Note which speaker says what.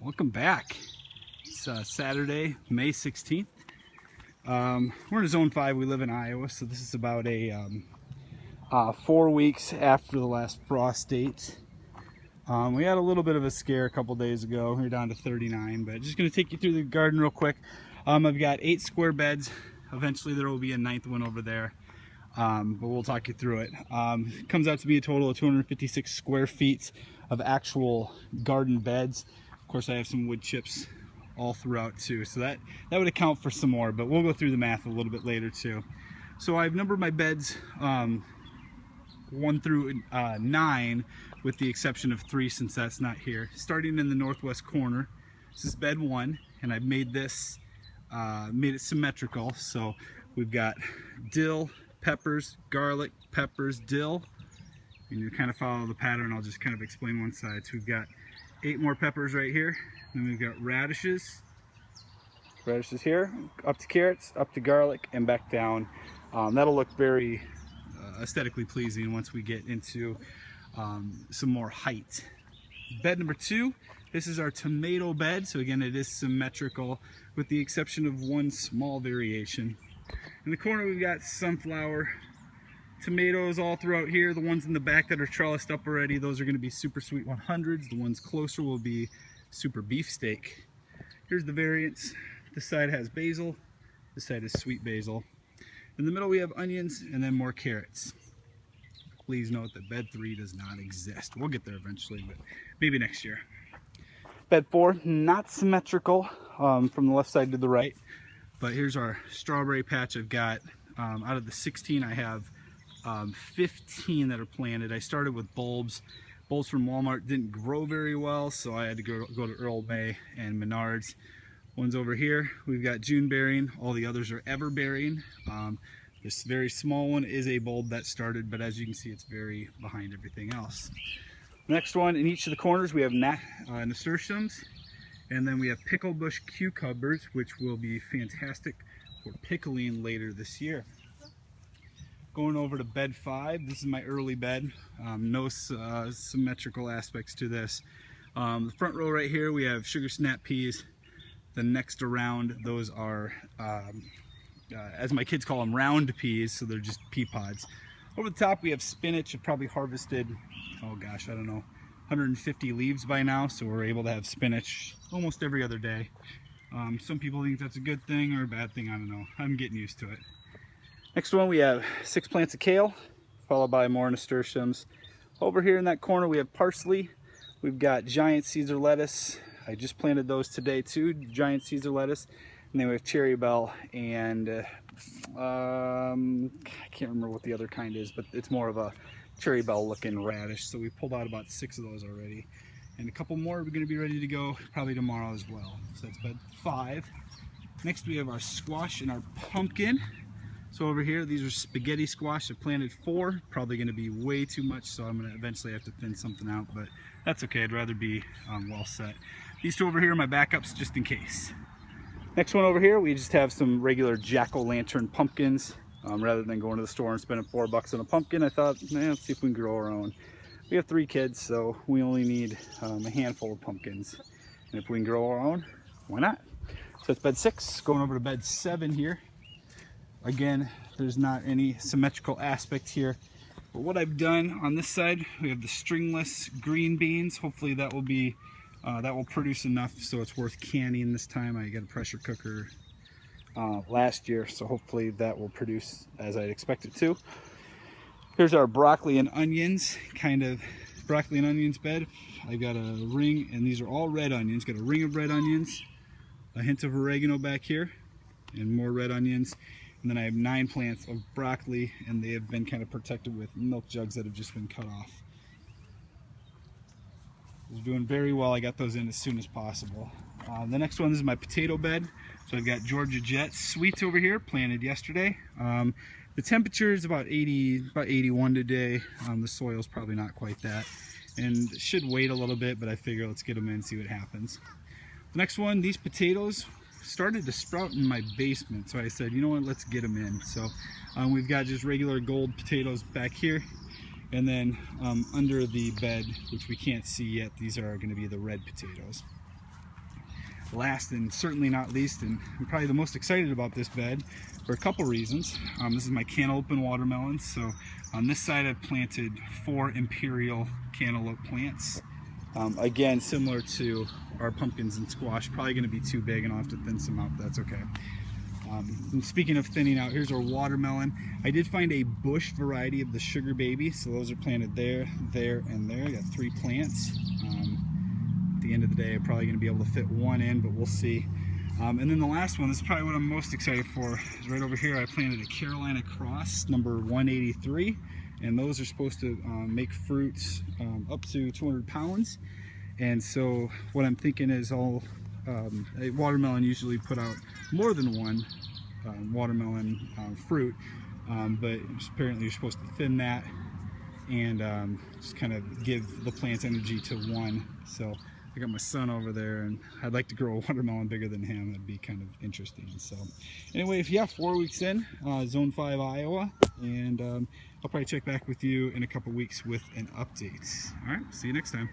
Speaker 1: Welcome back. It's Saturday, May 16th. We're in Zone 5. We live in Iowa, so this is about a 4 weeks after the last frost date. We had a little bit of a scare a couple days ago. We're down to 39, but just going to take you through the garden real quick. I've got 8 square beds. Eventually there will be a 9th one over there, but we'll talk you through it. It comes out to be a total of 256 square feet of actual garden beds. Of course, I have some wood chips all throughout too, so that would account for some more, but we'll go through the math a little bit later too. So I've numbered my beds 1 through 9, with the exception of 3 since that's not here. Starting in the northwest corner, this is bed 1, and I've made this made it symmetrical. So we've got dill, peppers, garlic, peppers, dill, and you kind of follow the pattern. I'll just kind of explain one side. So we've got 8 more peppers right here. Then we've got radishes here, up to carrots, up to garlic, and back down. That'll look very aesthetically pleasing once we get into some more height. Bed number 2, this is our tomato bed. So again, it is symmetrical with the exception of one small variation. In the corner, we've got sunflower, tomatoes all throughout here. The ones in the back that are trellised up already, those are going to be super sweet 100s. The ones closer will be super beefsteak. Here's the variants. This side has basil, this side is sweet basil. In the middle we have onions and then more carrots. Please note that bed 3 does not exist. We'll get there eventually, but maybe next year. Bed 4, not symmetrical from the left side to the right, but here's our strawberry patch. I've got, out of the 16, I have 15 that are planted. I started with bulbs. Bulbs from Walmart didn't grow very well, so I had to go to Earl May and Menards. One's over here. We've got June bearing. All the others are ever bearing. This very small one is a bulb that started, but as you can see, it's very behind everything else. Next one, in each of the corners, we have nasturtiums, and then we have pickle bush cucumbers, which will be fantastic for pickling later this year. Going over to bed 5, this is my early bed. No symmetrical aspects to this. The front row right here, we have sugar snap peas. The next around, those are, as my kids call them, round peas, so they're just pea pods. Over the top, we have spinach. I've probably harvested, oh gosh, I don't know, 150 leaves by now, so we're able to have spinach almost every other day. Some people think that's a good thing or a bad thing, I don't know. I'm getting used to it. Next one, we have 6 plants of kale, followed by more nasturtiums. Over here in that corner, we have parsley. We've got giant Caesar lettuce. I just planted those today too, giant Caesar lettuce. And then we have cherry bell and I can't remember what the other kind is, but it's more of a cherry bell looking radish. So we pulled out about 6 of those already. And a couple more are going to be ready to go probably tomorrow as well. So that's bed 5. Next we have our squash and our pumpkin. So over here, these are spaghetti squash. I planted 4, probably going to be way too much, so I'm going to eventually have to thin something out, but that's okay. I'd rather be well set. These 2 over here are my backups just in case. Next one over here, we just have some regular jack-o'-lantern pumpkins. Rather than going to the store and spending $4 on a pumpkin, I thought, let's see if we can grow our own. We have 3 kids, so we only need a handful of pumpkins. And if we can grow our own, why not? So it's bed 6, going over to bed 7 here. Again, there's not any symmetrical aspect here. But what I've done on this side, we have the stringless green beans. Hopefully that will be that will produce enough so it's worth canning this time. I got a pressure cooker last year, so hopefully that will produce as I'd expect it to. Here's our broccoli and onions, kind of broccoli and onions bed. I've got a ring, and these are all red onions. Got a ring of red onions, a hint of oregano back here, and more red onions. And then I have 9 plants of broccoli, and they have been kind of protected with milk jugs that have just been cut off. They're doing very well. I got those in as soon as possible. The next one is my potato bed. So I've got Georgia Jet sweets over here, planted yesterday. The temperature is about 81 today. The soil's probably not quite that, and should wait a little bit, but I figure let's get them in and see what happens. The next one, these potatoes started to sprout in my basement, so I said, you know what, let's get them in. So we've got just regular gold potatoes back here, and then under the bed, which we can't see yet, these are going to be the red potatoes. last and certainly not least, and I'm probably the most excited about this bed for a couple reasons. This is my cantaloupe and watermelons. So on this side I've planted 4 imperial cantaloupe plants. Again, similar to our pumpkins and squash, probably going to be too big and I'll have to thin some out, but that's okay. And speaking of thinning out, here's our watermelon. I did find a bush variety of the Sugar Baby, so those are planted there, there, and there. I got 3 plants. At the end of the day, I'm probably going to be able to fit 1 in, but we'll see. And then the last one, this is probably what I'm most excited for, is right over here. I planted a Carolina Cross, number 183, and those are supposed to make fruits up to 200 pounds. And so what I'm thinking is a watermelon usually put out more than 1 watermelon fruit, but apparently you're supposed to thin that and just kind of give the plants energy to 1. So I got my son over there, and I'd like to grow a watermelon bigger than him. That'd be kind of interesting. So anyway, if 4 weeks in, Zone 5 Iowa, and I'll probably check back with you in a couple weeks with an update. All right, see you next time.